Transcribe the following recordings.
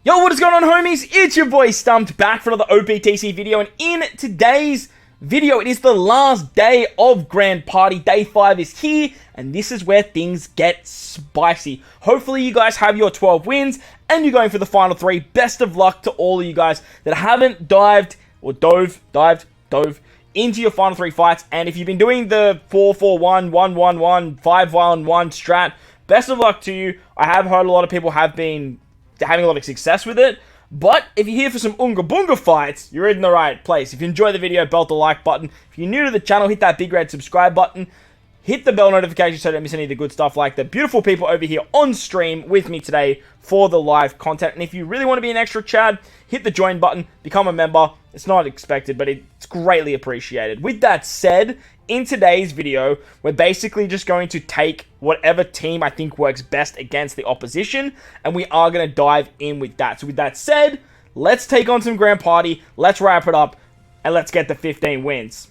Yo, what is going on, homies? It's your boy Stumped back for another OPTC video, and in today's video, it is the last day of Grand Party. Day 5 is here, and this is where things get spicy. Hopefully, you guys have your 12 wins, and you're going for the final 3. Best of luck to all of you guys that haven't dove into your final 3 fights. And if you've been doing the 4-4-1, 1-1-1, 5-1-1 strat, best of luck to you. I have heard a lot of people have been having a lot of success with it, but if you're here for some Unga Bunga fights, you're in the right place. If you enjoy the video, belt the like button. If you're new to the channel, hit that big red subscribe button. Hit the bell notification so you don't miss any of the good stuff like the beautiful people over here on stream with me today for the live content. And if you really want to be an extra Chad, hit the join button, become a member. It's not expected, but it's greatly appreciated. With that said, in today's video, we're basically just going to take whatever team I think works best against the opposition, and we are going to dive in with that. So with that said, let's take on some Grand Party, let's wrap it up, and let's get the 15 wins.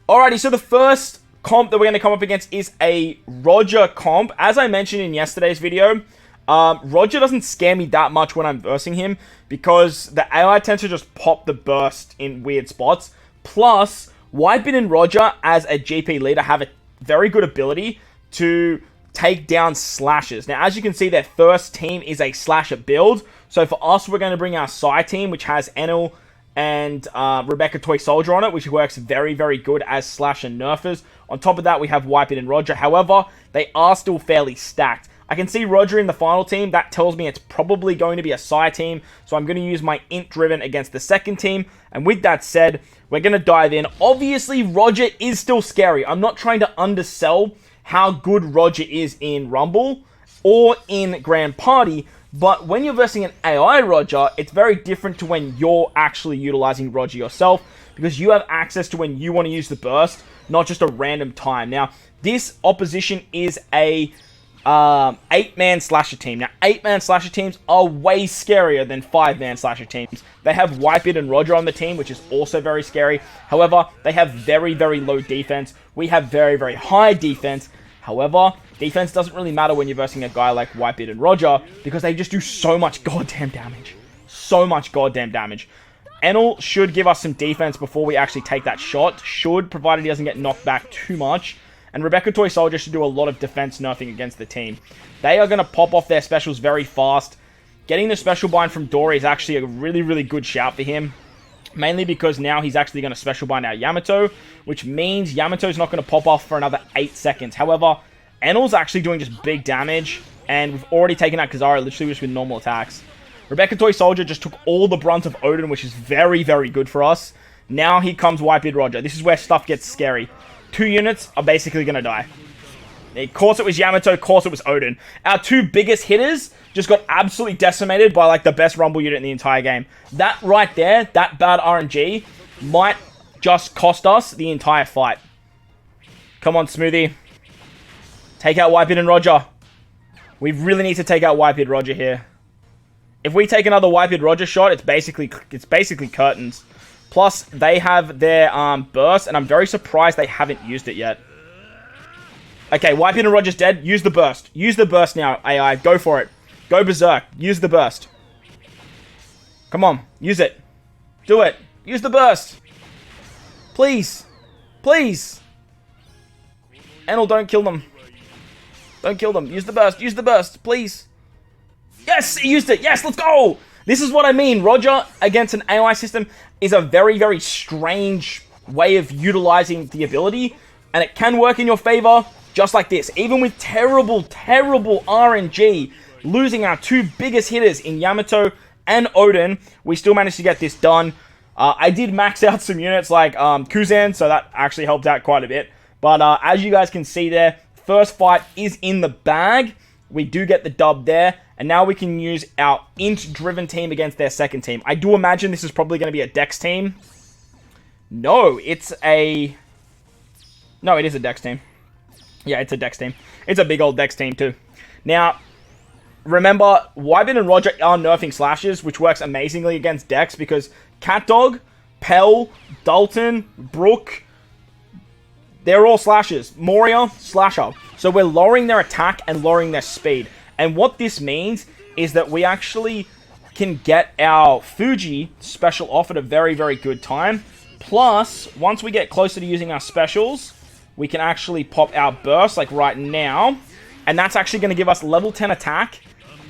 Alrighty, so the first comp that we're going to come up against is a Roger comp. As I mentioned in yesterday's video, Roger doesn't scare me that much when I'm versing him, because the AI tends to just pop the burst in weird spots. Plus, Whitebit and Roger, as a GP leader, have a very good ability to take down slashers. Now, as you can see, their first team is a slasher build. So for us, we're going to bring our Psy team, which has Enel and Rebecca Toy Soldier on it, which works very, very good as slasher nerfers. On top of that, we have Whitebit and Roger. However, they are still fairly stacked. I can see Roger in the final team. That tells me it's probably going to be a Psy team. So I'm going to use my Int Driven against the second team. And with that said, we're going to dive in. Obviously, Roger is still scary. I'm not trying to undersell how good Roger is in Rumble or in Grand Party. But when you're versing an AI Roger, it's very different to when you're actually utilizing Roger yourself, because you have access to when you want to use the burst, not just a random time. Now, this opposition is a 8-man slasher team. Now, 8-man slasher teams are way scarier than 5-man slasher teams. They have Whitebit and Roger on the team, which is also very scary. However, they have very, very low defense. We have very, very high defense. However, defense doesn't really matter when you're versing a guy like Whitebit and Roger, because they just do so much goddamn damage. So much goddamn damage. Enel should give us some defense before we actually take that shot. Provided he doesn't get knocked back too much. And Rebecca Toy Soldier should do a lot of defense nerfing against the team. They are going to pop off their specials very fast. Getting the special bind from Dory is actually a really, really good shout for him. Mainly because now he's actually going to special bind our Yamato, which means Yamato's not going to pop off for another 8 seconds. However, Enel's actually doing just big damage, and we've already taken out Kazara literally just with normal attacks. Rebecca Toy Soldier just took all the brunt of Odin, which is very, very good for us. Now here comes Whitebit Roger. This is where stuff gets scary. 2 units are basically going to die. Of course it was Yamato, of course it was Odin. Our 2 biggest hitters just got absolutely decimated by like the best Rumble unit in the entire game. That right there, that bad RNG, might just cost us the entire fight. Come on, Smoothie. Take out Whitebit and Roger. We really need to take out Whitebit Roger here. If we take another Whitebit Roger shot, it's basically curtains. Plus, they have their burst, and I'm very surprised they haven't used it yet. Okay, Whitebit and Roger's dead. Use the burst. Use the burst now, AI. Go for it. Go berserk. Use the burst. Come on. Use it. Do it. Use the burst. Please. Please. Enel, don't kill them. Don't kill them. Use the burst. Use the burst. Please. Yes, he used it. Yes, let's go. This is what I mean. Roger against an AI system is a very, very strange way of utilizing the ability, and it can work in your favor just like this. Even with terrible, terrible RNG, losing our 2 biggest hitters in Yamato and Odin, we still managed to get this done. I did max out some units like Kuzan, so that actually helped out quite a bit. But as you guys can see there, first fight is in the bag. We do get the dub there. And now we can use our int-driven team against their second team. I do imagine this is probably going to be a Dex team. No, it's a... No, it is a Dex team. Yeah, it's a Dex team. It's a big old Dex team too. Now, remember, Whitebit and Roger are nerfing slashes, which works amazingly against Dex because CatDog, Pell, Dalton, Brook, they're all slashers. Moria, slasher. So we're lowering their attack and lowering their speed. And what this means is that we actually can get our Fuji special off at a very, very good time. Plus, once we get closer to using our specials, we can actually pop our burst, like right now. And that's actually going to give us level 10 attack,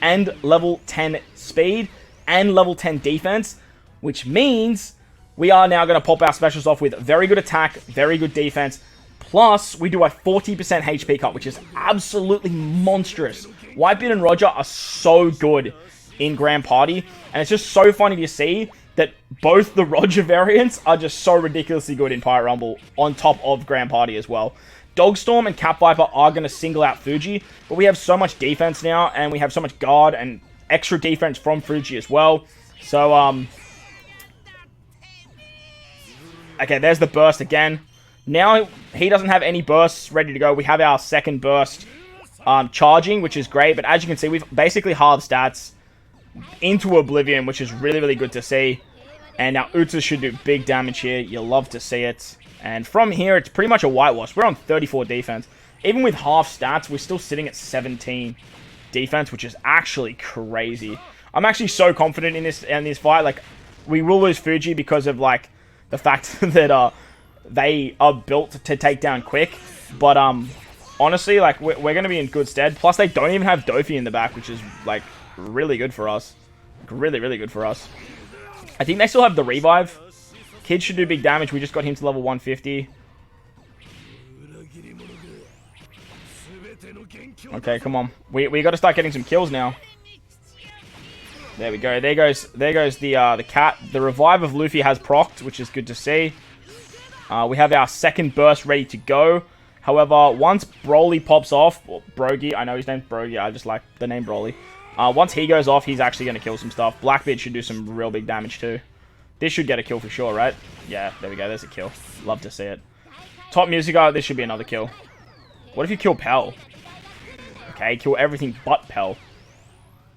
and level 10 speed, and level 10 defense. Which means we are now going to pop our specials off with very good attack, very good defense. Plus, we do a 40% HP cut, which is absolutely monstrous. Whitebeard and Roger are so good in Grand Party. And it's just so funny to see that both the Roger variants are just so ridiculously good in Pirate Rumble on top of Grand Party as well. Dogstorm and Cat Viper are going to single out Fuji, but we have so much defense now, and we have so much guard and extra defense from Fuji as well. So, okay, there's the burst again. Now, he doesn't have any bursts ready to go. We have our second burst charging, which is great. But as you can see, we've basically halved stats into Oblivion, which is really, really good to see. And now Uta should do big damage here. You'll love to see it. And from here, it's pretty much a whitewash. We're on 34 defense. Even with half stats, we're still sitting at 17 defense, which is actually crazy. I'm actually so confident in this fight. Like, we will lose Fuji because of, like, the fact that they are built to take down quick. But honestly, like, we're going to be in good stead. Plus, they don't even have Dofi in the back, which is, like, really good for us. Like, really, really good for us. I think they still have the revive. Kid should do big damage. We just got him to level 150. Okay, come on. We got to start getting some kills now. There we go. There goes the cat. The revive of Luffy has procced, which is good to see. We have our second burst ready to go. However, once Broly pops off, or Brogy, I know his name's Brogy, I just like the name Broly. Once he goes off, he's actually going to kill some stuff. Blackbeard should do some real big damage too. This should get a kill for sure, right? Yeah, there we go. There's a kill. Love to see it. Top Musica, this should be another kill. What if you kill Pell? Okay, kill everything but Pell.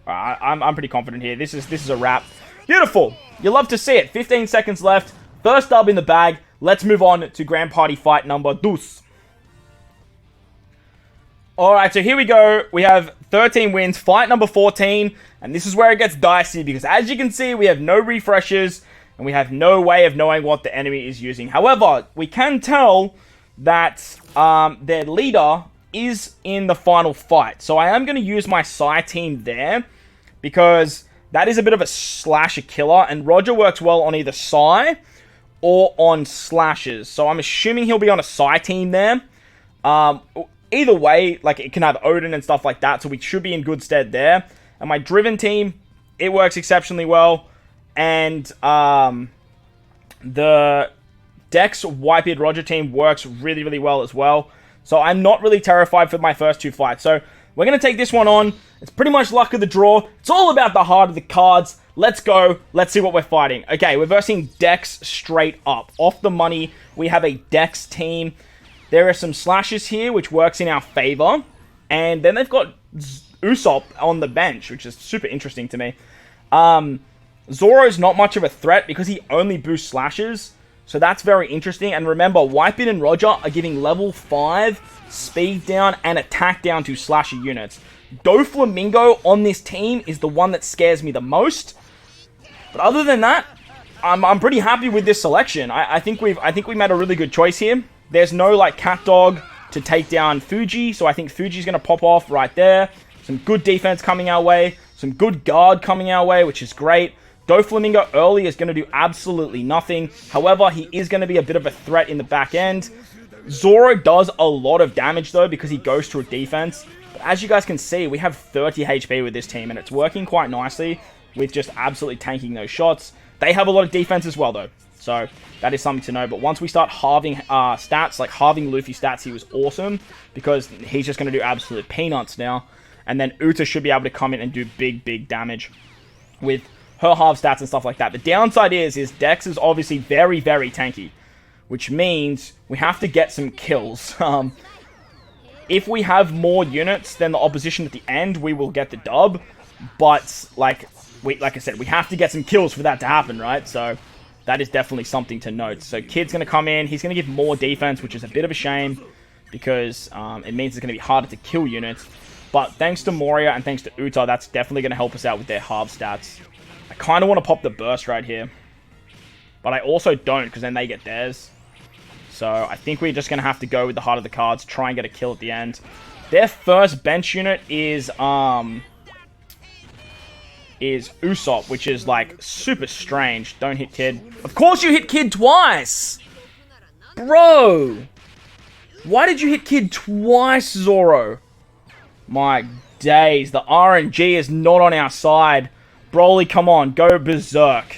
Alright, I'm pretty confident here. This is a wrap. Beautiful. You love to see it. 15 seconds left. First dub in the bag. Let's move on to Grand Party fight number 2. Alright, so here we go. We have 13 wins. Fight number 14. And this is where it gets dicey because as you can see, we have no refreshes. And we have no way of knowing what the enemy is using. However, we can tell that their leader is in the final fight. So I am going to use my Psy team there because that is a bit of a slasher killer. And Roger works well on either Psy or on slashes. So I'm assuming he'll be on a Psy team there. Either way, like it can have Odin and stuff like that. So we should be in good stead there. And my Driven team, it works exceptionally well. And the Dex Whitebeard Roger team works really, really well as well. So I'm not really terrified for my first two fights. So we're going to take this one on. It's pretty much luck of the draw. It's all about the heart of the cards. Let's go. Let's see what we're fighting. Okay, we're versing Dex straight up. Off the money, we have a Dex team. There are some slashes here, which works in our favor. And then they've got Usopp on the bench, which is super interesting to me. Zoro's not much of a threat because he only boosts slashes. So that's very interesting. And remember, Whitebeard and Roger are giving level 5 speed down and attack down to slasher units. Doflamingo on this team is the one that scares me the most. But other than that, I'm pretty happy with this selection. I think we made a really good choice here. There's no like cat dog to take down Fuji, so I think Fuji's gonna pop off right there. Some good defense coming our way, some good guard coming our way, which is great. Doflamingo early is going to do absolutely nothing. However, he is going to be a bit of a threat in the back end. Zoro does a lot of damage, though, because he goes through defense. But as you guys can see, we have 30 HP with this team, and it's working quite nicely with just absolutely tanking those shots. They have a lot of defense as well, though. So that is something to know. But once we start halving stats, like halving Luffy stats, he was awesome because he's just going to do absolute peanuts now. And then Uta should be able to come in and do big, big damage with her half stats and stuff like that. The downside is Dex is obviously very, very tanky, which means we have to get some kills. If we have more units than the opposition at the end, we will get the dub. But like I said, we have to get some kills for that to happen, right? So that is definitely something to note. So Kid's going to come in. He's going to give more defense, which is a bit of a shame because it means it's going to be harder to kill units. But thanks to Moria and thanks to Uta, that's definitely going to help us out with their half stats. I kind of want to pop the burst right here. But I also don't, because then they get theirs. So I think we're just going to have to go with the heart of the cards, try and get a kill at the end. Their first bench unit is Usopp, which is like super strange. Don't hit Kid. Of course you hit Kid twice! Bro! Why did you hit Kid twice, Zoro? My days. The RNG is not on our side. Broly, come on. Go berserk.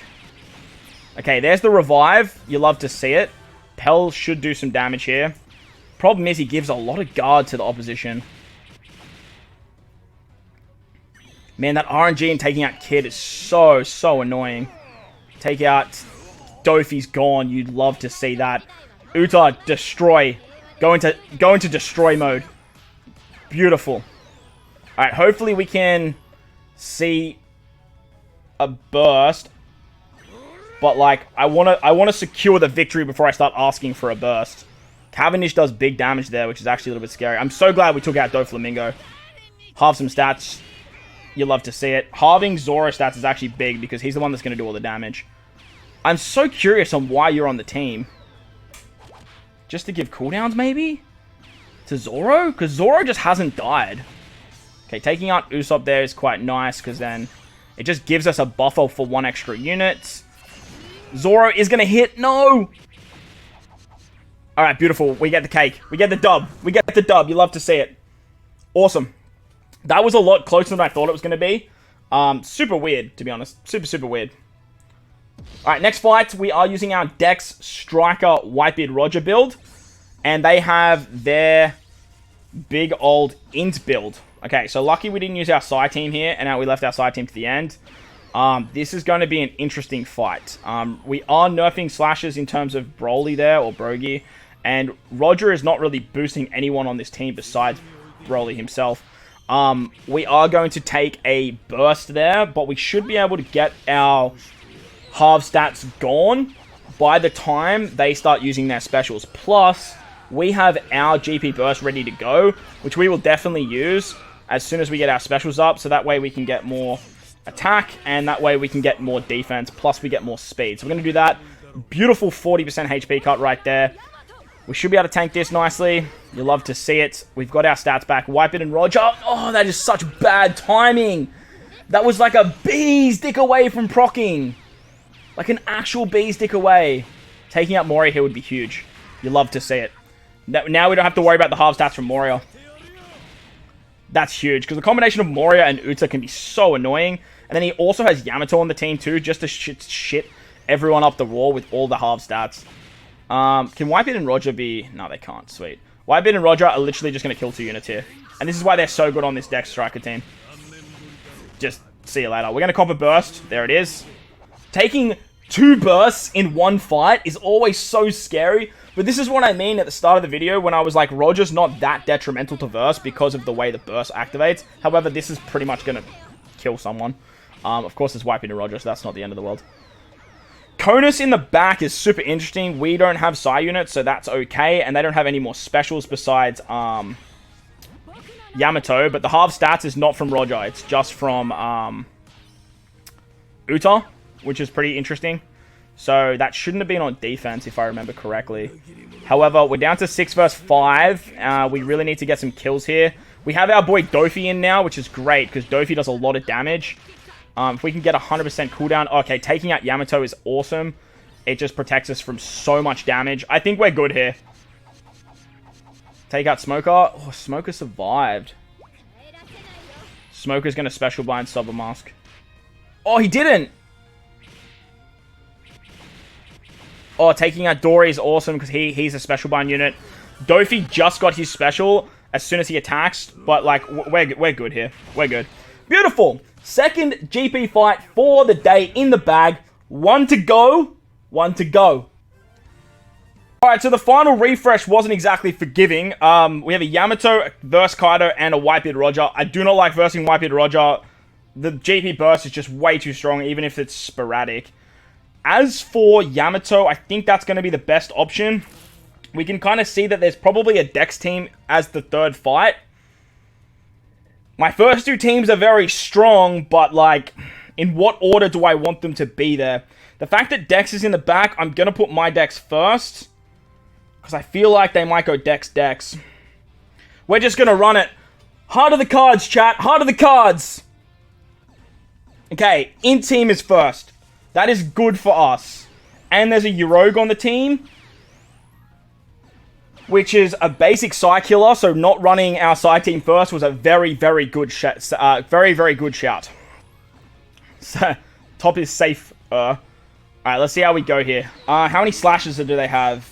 Okay, there's the revive. You love to see it. Pell should do some damage here. Problem is he gives a lot of guard to the opposition. Man, that RNG and taking out Kid is so annoying. Take out Dofi's gone. You'd love to see that. Uta, destroy. Go into destroy mode. Beautiful. Alright, hopefully we can see a burst. But like, I wanna secure the victory before I start asking for a burst. Cavendish does big damage there, which is actually a little bit scary. I'm so glad we took out Doflamingo. Halve some stats. You love to see it. Halving Zoro stats is actually big because he's the one that's going to do all the damage. I'm so curious on why you're on the team. Just to give cooldowns, maybe? To Zoro? Because Zoro just hasn't died. Okay, taking out Usopp there is quite nice because then it just gives us a buffer for 1 extra unit. Zoro is going to hit. No! Alright, beautiful. We get the cake. We get the dub. We get the dub. You love to see it. Awesome. That was a lot closer than I thought it was going to be. Super weird, to be honest. Super weird. Alright, next fight. We are using our Dex Striker Whitebeard Roger build. And they have their big old int build. Okay, so lucky we didn't use our side team here. And now we left our side team to the end. This is going to be an interesting fight. We are nerfing slashes in terms of Broly there, or Brogy. And Roger is not really boosting anyone on this team besides Broly himself. We are going to take a burst there, but we should be able to get our half stats gone by the time they start using their specials. Plus, we have our GP burst ready to go, which we will definitely use as soon as we get our specials up, so that way we can get more attack, and that way we can get more defense, plus we get more speed. So we're going to do that. Beautiful 40% HP cut right there. We should be able to tank this nicely. You love to see it. We've got our stats back. Wipe it and Roger. Oh, that is such bad timing. That was like a bee's dick away from proccing. Like an actual bee's dick away. Taking out Moria here would be huge. You love to see it. Now we don't have to worry about the half stats from Moria. That's huge, because the combination of Moria and Uta can be so annoying. And then he also has Yamato on the team too, just to shit everyone up the wall with all the half stats. Can Whitebeard and Roger be... No, they can't. Sweet. Whitebeard and Roger are literally just going to kill 2 units here. And this is why they're so good on this Dex Striker team. Just see you later. We're going to cop a burst. There it is. Taking 2 bursts in 1 fight is always so scary. But this is what I mean at the start of the video when I was like, Roger's not that detrimental to verse because of the way the burst activates. However, this is pretty much going to kill someone. Of course, it's Whitebeard and Roger, so that's not the end of the world. Conus in the back is super interesting. We don't have Psy units, so that's okay. And they don't have any more specials besides Yamato. But the half stats is not from Roger. It's just from Uta, which is pretty interesting. So that shouldn't have been on defense, if I remember correctly. However, we're down to 6 versus 5. We really need to get some kills here. We have our boy Dofi in now, which is great, because Dofi does a lot of damage. If we can get 100% cooldown... Okay, taking out Yamato is awesome. It just protects us from so much damage. I think we're good here. Take out Smoker. Oh, Smoker survived. Smoker's going to special bind Sober Mask. Oh, he didn't! Oh, taking out Dory is awesome because he's a special bind unit. Dofi just got his special as soon as he attacks, but like, we're good here. We're good. Beautiful! Second GP fight for the day in the bag. 1 to go. 1 to go. Alright, so the final refresh wasn't exactly forgiving. We have a Yamato versus Kaido and a Whitebeard Roger. I do not like versing Whitebeard Roger. The GP burst is just way too strong, even if it's sporadic. As for Yamato, I think that's going to be the best option. We can kind of see that there's probably a Dex team as the third fight. My first two teams are very strong, but, like, in what order do I want them to be there? The fact that Dex is in the back, I'm going to put my Dex first. Because I feel like they might go Dex. We're just going to run it. Heart of the cards, chat. Heart of the cards. Okay, in team is first. That is good for us. And there's a Yorogue on the team, which is a basic Psy killer, so not running our Psy team first was a very, very good shout. Very good shout. So, top is safe. Alright, let's see how we go here. How many slashes do they have?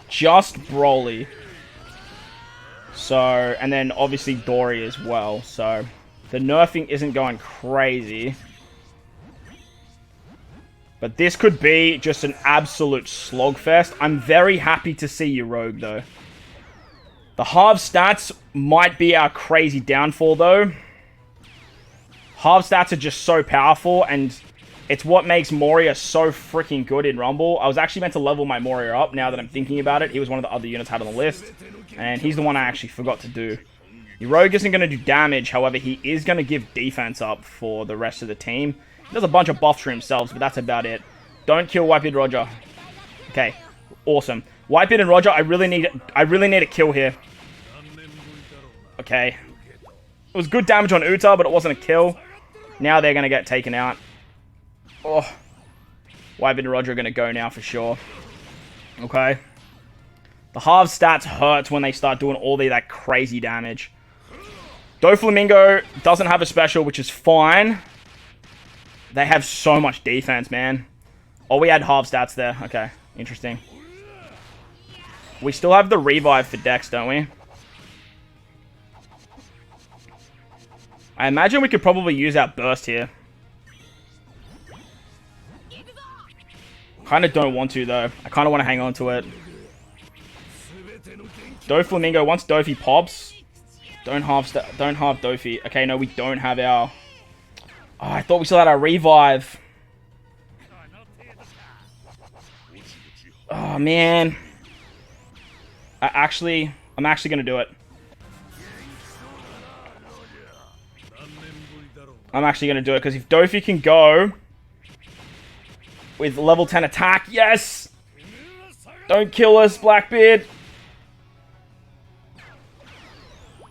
Just Broly. So, and then obviously Dory as well. So, the nerfing isn't going crazy. But this could be just an absolute slogfest. I'm very happy to see you, Rogue, though. The half stats might be our crazy downfall, though. Half stats are just so powerful, and it's what makes Moria so freaking good in Rumble. I was actually meant to level my Moria up, now that I'm thinking about it. He was one of the other units I had on the list, and he's the one I actually forgot to do. Your Rogue isn't going to do damage, however, he is going to give defense up for the rest of the team. He does a bunch of buffs for himself, but that's about it. Don't kill Whitebeard Roger. Okay, awesome. Whitebeard and Roger, I really need a kill here. Okay. It was good damage on Uta, but it wasn't a kill. Now they're going to get taken out. Oh. Whitebeard and Roger are going to go now for sure. Okay. The half stats hurt when they start doing all that crazy damage. Doflamingo doesn't have a special, which is fine. They have so much defense, man. Oh, we had half stats there. Okay, interesting. We still have the revive for Dex, don't we? I imagine we could probably use our burst here. Kind of don't want to, though. I kind of want to hang on to it. Doflamingo, once Dofi pops, don't half Dofi. Okay, no, we don't have our... Oh, I thought we still had our revive. Oh, man. I'm actually going to do it. I'm actually going to do it, because if Dofi can go with level 10 attack, yes! Don't kill us, Blackbeard.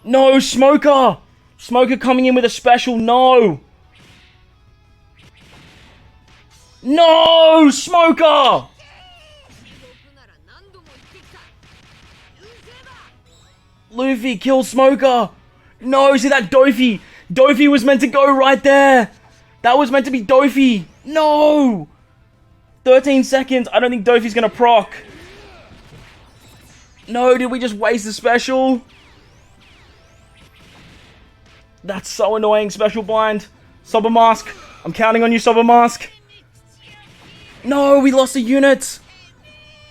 No, Smoker! Smoker coming in with a special, no! No, Smoker! Luffy, kill Smoker! No, see that Dofi? Dofi was meant to go right there! That was meant to be Dofi! No! 13 seconds, I don't think Dofi's gonna proc. No, did we just waste the special? That's so annoying, special blind. Sober Mask, I'm counting on you, Sober Mask. No, we lost a unit.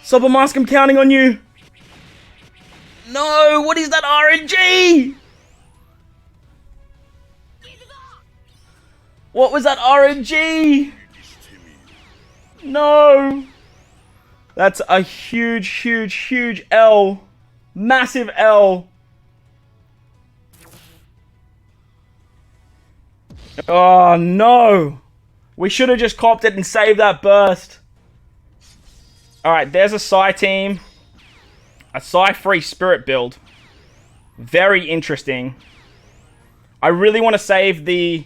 Sober Mask, I'm counting on you. No, what is that RNG? What was that RNG? No. That's a huge L. Massive L. Oh, no. We should have just copped it and saved that burst. Alright, there's a Psy team. A Psy-free Spirit build. Very interesting. I really want to save the...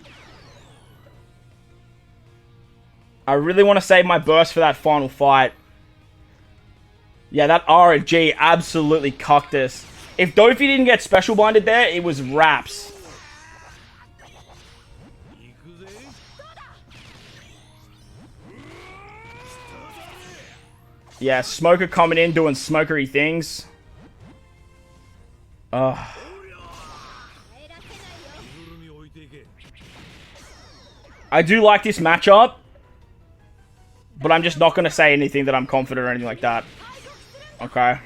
I really want to save my burst for that final fight. Yeah, that RNG absolutely cucked us. If Dofi didn't get special blinded there, it was wraps. Yeah, Smoker coming in doing smokery things. I do like this matchup, but I'm just not going to say anything that I'm confident or anything like that. Okay.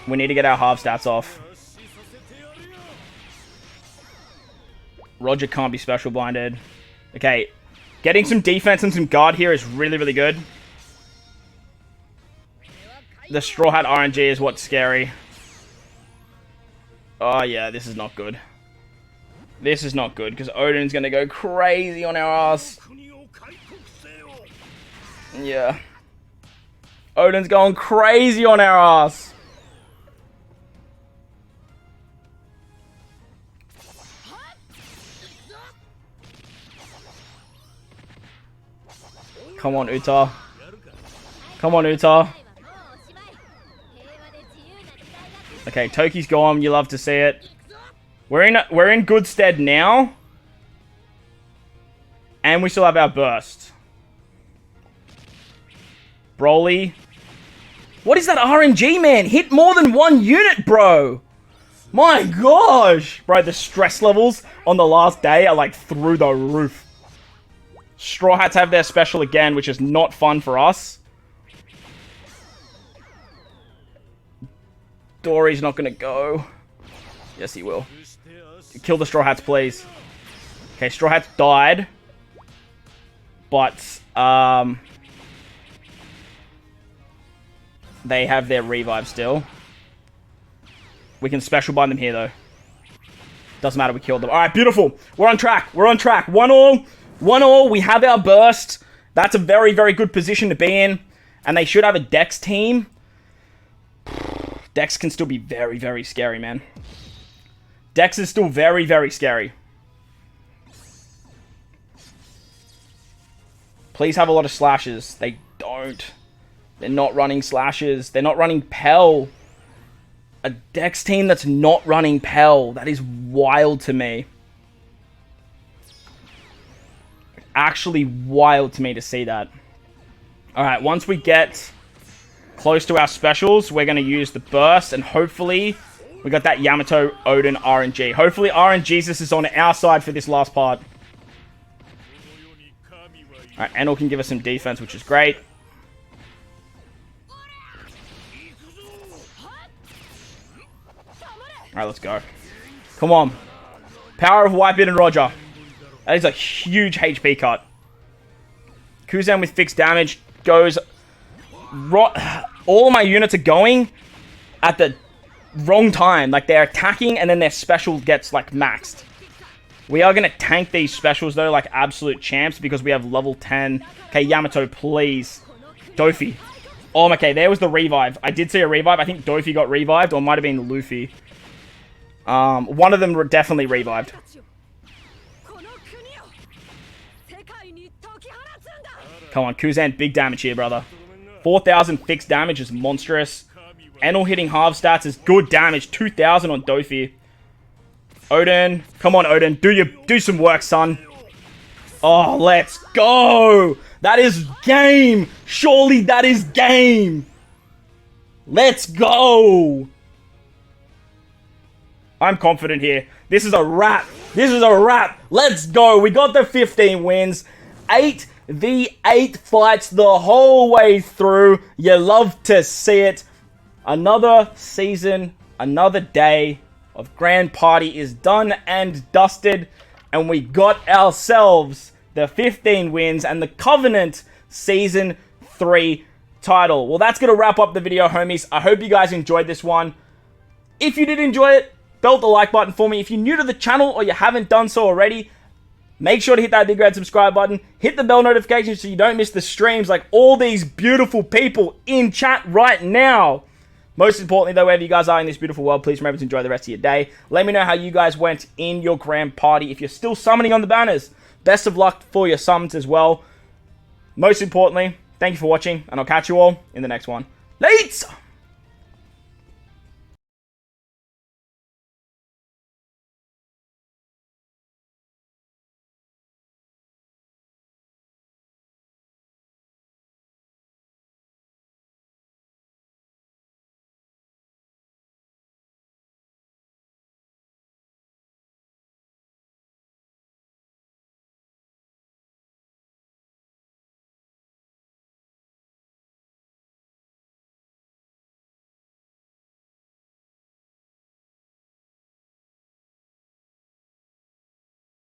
We need to get our half stats off. Roger can't be special blinded. Okay. Getting some defense and some guard here is really good. The Straw Hat RNG is what's scary. Oh, yeah, this is not good. This is not good, because Odin's going to go crazy on our ass. Yeah. Odin's going crazy on our ass. Come on, Uta. Come on, Uta. Okay, Toki's gone. You love to see it. We're in good stead now. And we still have our burst. Broly. What is that RNG, man? Hit more than one unit, bro. My gosh. Bro, the stress levels on the last day are like through the roof. Straw Hats have their special again, which is not fun for us. Dory's not going to go. Yes, he will. Kill the Straw Hats, please. Okay, Straw Hats died. But, they have their revive still. We can special bind them here, though. Doesn't matter, we killed them. Alright, beautiful. We're on track. We're on track. 1-1. 1-1. We have our burst. That's a very, very good position to be in. And they should have a Dex team. Dex can still be very, very scary, man. Dex is still very, very scary. Please have a lot of slashes. They don't. They're not running slashes. They're not running Pell. A Dex team that's not running Pell. That is wild to me. Actually wild to me to see that. Alright, once we get close to our specials, we're going to use the burst, and hopefully we got that Yamato Odin RNG. Hopefully RNGesus is on our side for this last part. Alright, Enel can give us some defense, which is great. Alright, let's go. Come on. Power of Whitebeard and Roger. That is a huge HP cut. Kuzan with fixed damage goes... All of my units are going at the wrong time. Like, they're attacking and then their special gets, like, maxed. We are going to tank these specials, though, like absolute champs, because we have level 10. Okay, Yamato, please. Dofi. Oh, okay, there was the revive. I did see a revive. I think Dofi got revived, or it might have been Luffy. One of them were definitely revived. Come on, Kuzan, big damage here, brother. 4,000 fixed damage is monstrous. Enel hitting half stats is good damage. 2,000 on Dofi. Odin. Come on, Odin. Do some work, son. Oh, let's go. That is game. Surely that is game. Let's go. I'm confident here. This is a wrap. This is a wrap. Let's go. We got the 15 wins. 8v8 fights the whole way through. You love to see it. Another season, another day of Grand Party is done and dusted. And we got ourselves the 15 wins and the Covenant Season 3 title. Well, that's going to wrap up the video, homies. I hope you guys enjoyed this one. If you did enjoy it, belt the like button for me. If you're new to the channel or you haven't done so already, make sure to hit that big red subscribe button. Hit the bell notification so you don't miss the streams like all these beautiful people in chat right now. Most importantly, though, wherever you guys are in this beautiful world, please remember to enjoy the rest of your day. Let me know how you guys went in your Grand Party. If you're still summoning on the banners, best of luck for your summons as well. Most importantly, thank you for watching, and I'll catch you all in the next one. Later!